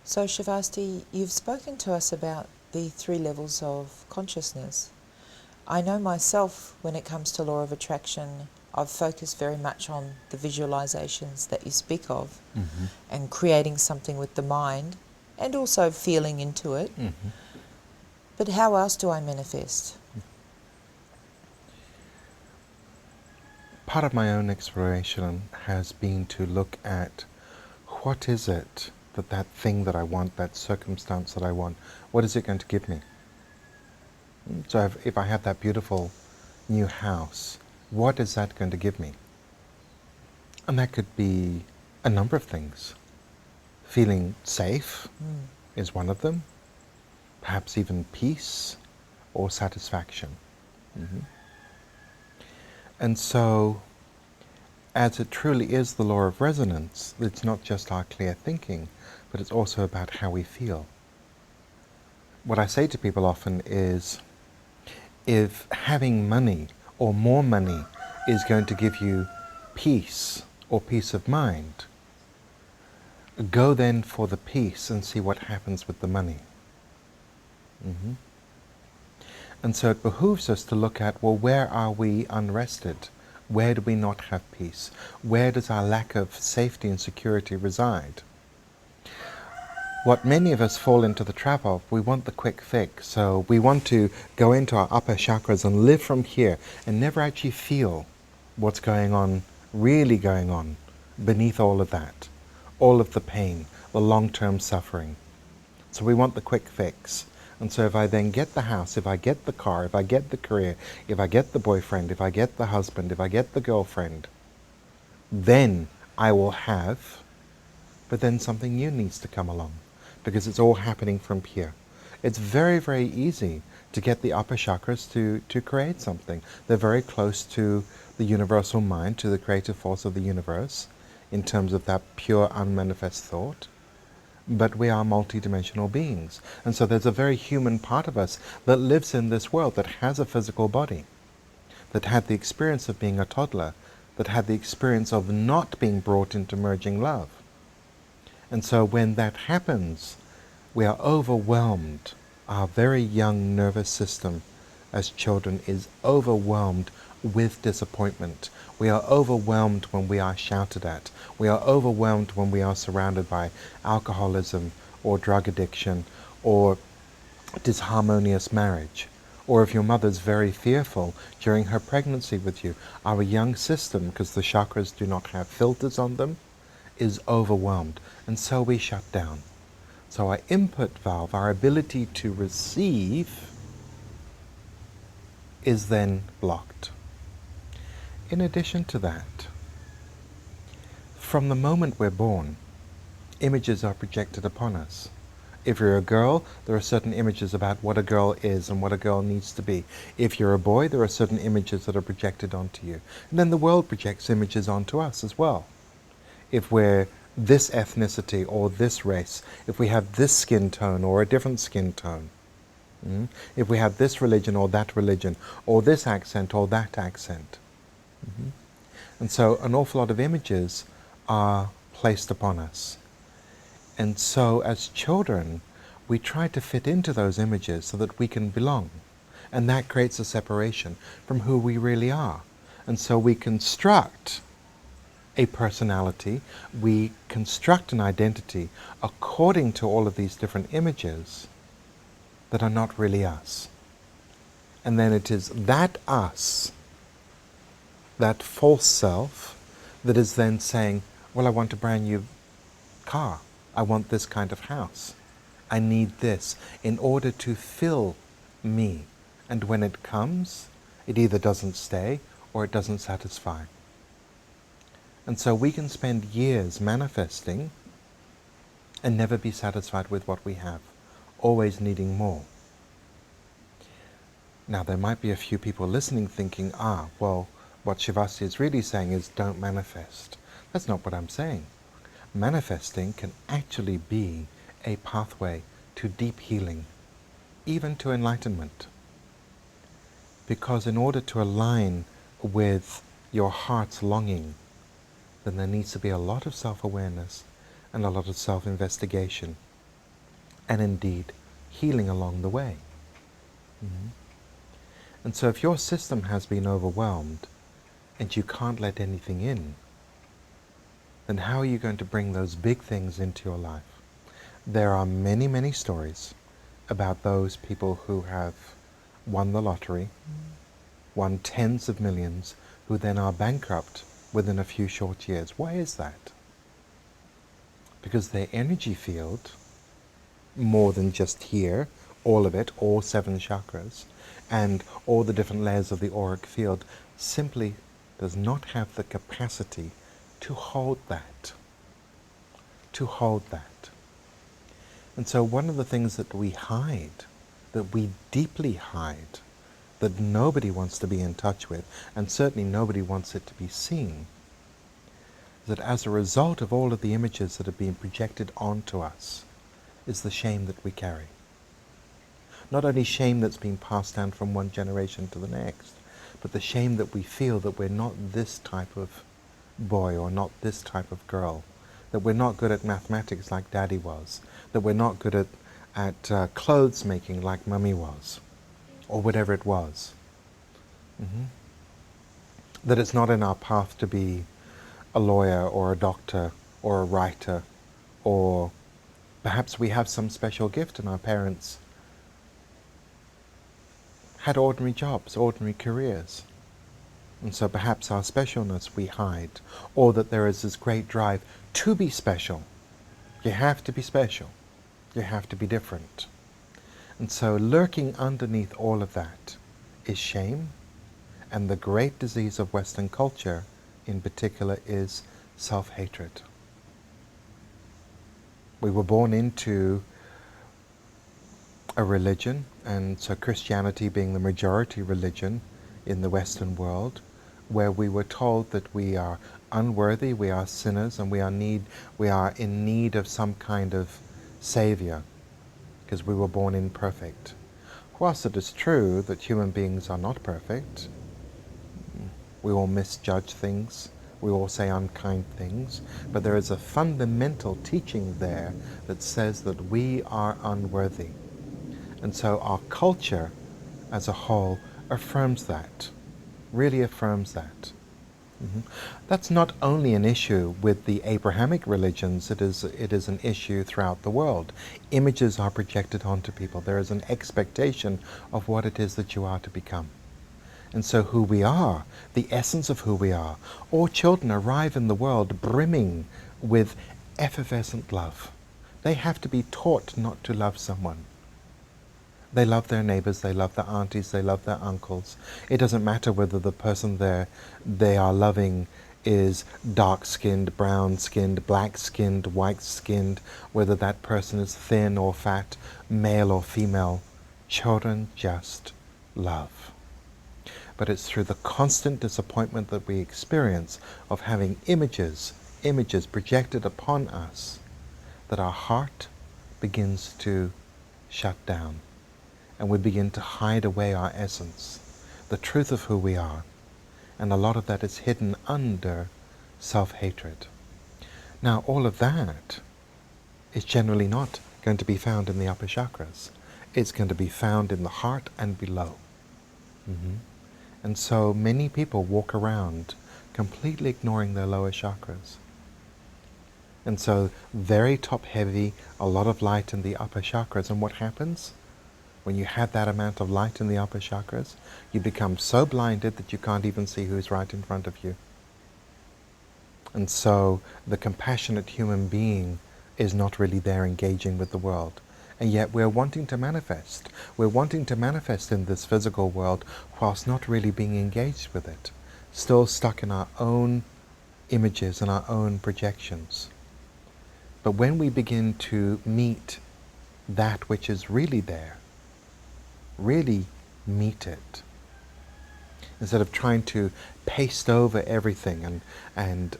So Shavasti, you've spoken to us about the 3 levels of consciousness. I know myself, when it comes to law of attraction, I've focused very much on the visualizations that you speak of, and creating something with the mind and also feeling into it. But how else do I manifest? Part of my own exploration has been to look at what is it that thing that I want, that circumstance that I want, what is it going to give me? So if I have that beautiful new house, what is that going to give me? And that could be a number of things. Feeling safe is one of them. Perhaps even peace or satisfaction. And so, as it truly is the law of resonance, it's not just our clear thinking, but it's also about how we feel. What I say to people often is, if having money or more money is going to give you peace or peace of mind, go then for the peace and see what happens with the money. And so it behooves us to look at, well, where are we unrested? Where do we not have peace? Where does our lack of safety and security reside? What many of us fall into the trap of, we want the quick fix. So we want to go into our upper chakras and live from here and never actually feel what's going on, really going on, beneath all of that, all of the pain, the long-term suffering. So we want the quick fix. And so if I then get the house, if I get the car, if I get the career, if I get the boyfriend, if I get the husband, if I get the girlfriend, then I will have, but then something new needs to come along, because it's all happening from here. It's very, very easy to get the upper chakras to create something. They're very close to the universal mind, to the creative force of the universe, in terms of that pure unmanifest thought. But we are multidimensional beings. And so there's a very human part of us that lives in this world, that has a physical body, that had the experience of being a toddler, that had the experience of not being brought into merging love. And so when that happens, we are overwhelmed. Our very young nervous system as children is overwhelmed with disappointment. We are overwhelmed when we are shouted at. We are overwhelmed when we are surrounded by alcoholism or drug addiction or disharmonious marriage. Or if your mother's very fearful during her pregnancy with you, our young system, because the chakras do not have filters on them, is overwhelmed. And so we shut down. So our input valve, our ability to receive, is then blocked. In addition to that, from the moment we're born, images are projected upon us. If you're a girl, there are certain images about what a girl is and what a girl needs to be. If you're a boy, there are certain images that are projected onto you. And then the world projects images onto us as well. If we're this ethnicity or this race, if we have this skin tone or a different skin tone, if we have this religion or that religion, or this accent or that accent. And so an awful lot of images are placed upon us. And so as children, we try to fit into those images so that we can belong. And that creates a separation from who we really are. And so we construct a personality, we construct an identity according to all of these different images that are not really us. And then it is that us, that false self, that is then saying, well, I want a brand new car. I want this kind of house. I need this in order to fill me. And when it comes, it either doesn't stay or it doesn't satisfy. And so we can spend years manifesting and never be satisfied with what we have, always needing more. Now there might be a few people listening thinking, well, what Shavasti is really saying is don't manifest. That's not what I'm saying. Manifesting can actually be a pathway to deep healing, even to enlightenment. Because in order to align with your heart's longing, then there needs to be a lot of self-awareness and a lot of self-investigation. and indeed healing along the way. Mhm. And so if your system has been overwhelmed and you can't let anything in, then how are you going to bring those big things into your life? There are many, many stories about those people who have won the lottery, won tens of millions, who then are bankrupt within a few short years. Why is that? Because their energy field, more than just here, all of it, all 7 chakras, and all the different layers of the auric field, simply does not have the capacity to hold that. To hold that. And so one of the things that we hide, that we deeply hide, that nobody wants to be in touch with, and certainly nobody wants it to be seen, that as a result of all of the images that have been projected onto us, is the shame that we carry. Not only shame that's been passed down from one generation to the next, but the shame that we feel that we're not this type of boy or not this type of girl, that we're not good at mathematics like daddy was, that we're not good at clothes making like mummy was, or whatever it was. That it's not in our path to be a lawyer or a doctor or a writer, or perhaps we have some special gift and our parents had ordinary jobs, ordinary careers. And so perhaps our specialness we hide, or that there is this great drive to be special. You have to be special. You have to be different. And so lurking underneath all of that is shame, and the great disease of Western culture in particular is self-hatred. We were born into a religion, and so Christianity being the majority religion in the Western world, where we were told that we are unworthy, we are sinners, and we are in need of some kind of savior, because we were born imperfect. Whilst it is true that human beings are not perfect, we all misjudge things, we all say unkind things, but there is a fundamental teaching there that says that we are unworthy. And so our culture as a whole affirms that, really affirms that. That's not only an issue with the Abrahamic religions, it is an issue throughout the world. Images are projected onto people. There is an expectation of what it is that you are to become. And so who we are, the essence of who we are, all children arrive in the world brimming with effervescent love. They have to be taught not to love someone. They love their neighbors, they love their aunties, they love their uncles. It doesn't matter whether the person they are loving is dark-skinned, brown-skinned, black-skinned, white-skinned, whether that person is thin or fat, male or female. Children just love. But it's through the constant disappointment that we experience of having images projected upon us that our heart begins to shut down. And we begin to hide away our essence, the truth of who we are. And a lot of that is hidden under self-hatred. Now, all of that is generally not going to be found in the upper chakras. It's going to be found in the heart and below. And so many people walk around completely ignoring their lower chakras. And so very top-heavy, a lot of light in the upper chakras. And what happens? When you have that amount of light in the upper chakras, you become so blinded that you can't even see who's right in front of you. And so the compassionate human being is not really there engaging with the world. And yet we're wanting to manifest. We're wanting to manifest in this physical world whilst not really being engaged with it. Still stuck in our own images and our own projections. But when we begin to meet that which is really there, really meet it, instead of trying to paste over everything and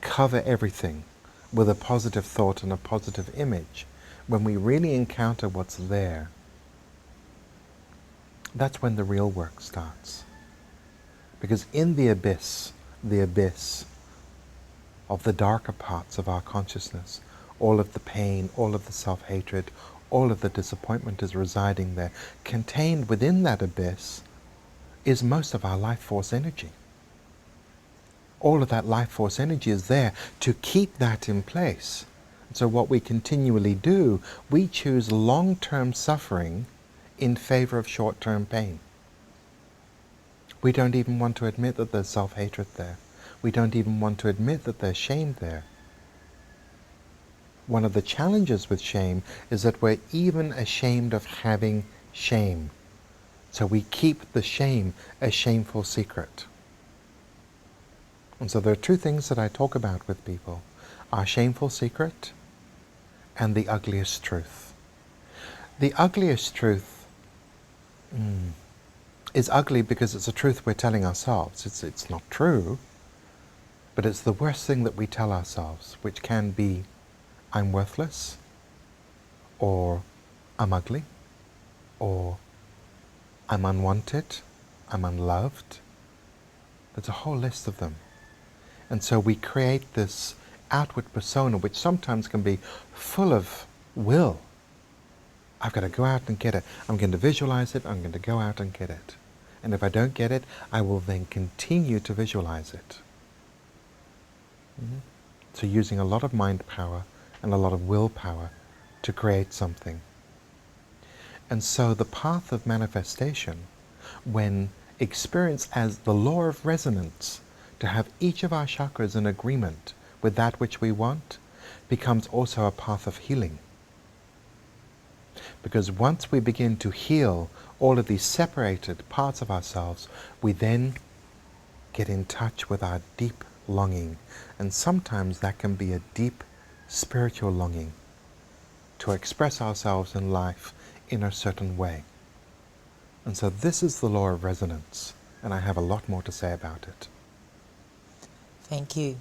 cover everything with a positive thought and a positive image, when we really encounter what's there, that's when the real work starts. Because in the abyss of the darker parts of our consciousness, all of the pain, all of the self-hatred, all of the disappointment is residing there. Contained within that abyss is most of our life force energy. All of that life force energy is there to keep that in place. So what we continually do, we choose long-term suffering in favor of short-term pain. We don't even want to admit that there's self-hatred there. We don't even want to admit that there's shame there. One of the challenges with shame is that we're even ashamed of having shame. So we keep the shame a shameful secret. And so there are two things that I talk about with people: our shameful secret and the ugliest truth. The ugliest truth is ugly because it's a truth we're telling ourselves. It's not true, but it's the worst thing that we tell ourselves, which can be, I'm worthless, or I'm ugly, or I'm unwanted, I'm unloved. There's a whole list of them. And so we create this outward persona, which sometimes can be full of will. I've got to go out and get it. I'm going to visualize it. I'm going to go out and get it. And if I don't get it, I will then continue to visualize it. So using a lot of mind power and a lot of willpower to create something. And so the path of manifestation, when experienced as the law of resonance, to have each of our chakras in agreement with that which we want, becomes also a path of healing. Because once we begin to heal all of these separated parts of ourselves, we then get in touch with our deep longing. And sometimes that can be a deep spiritual longing to express ourselves in life in a certain way. And so this is the law of resonance, and I have a lot more to say about it. Thank you.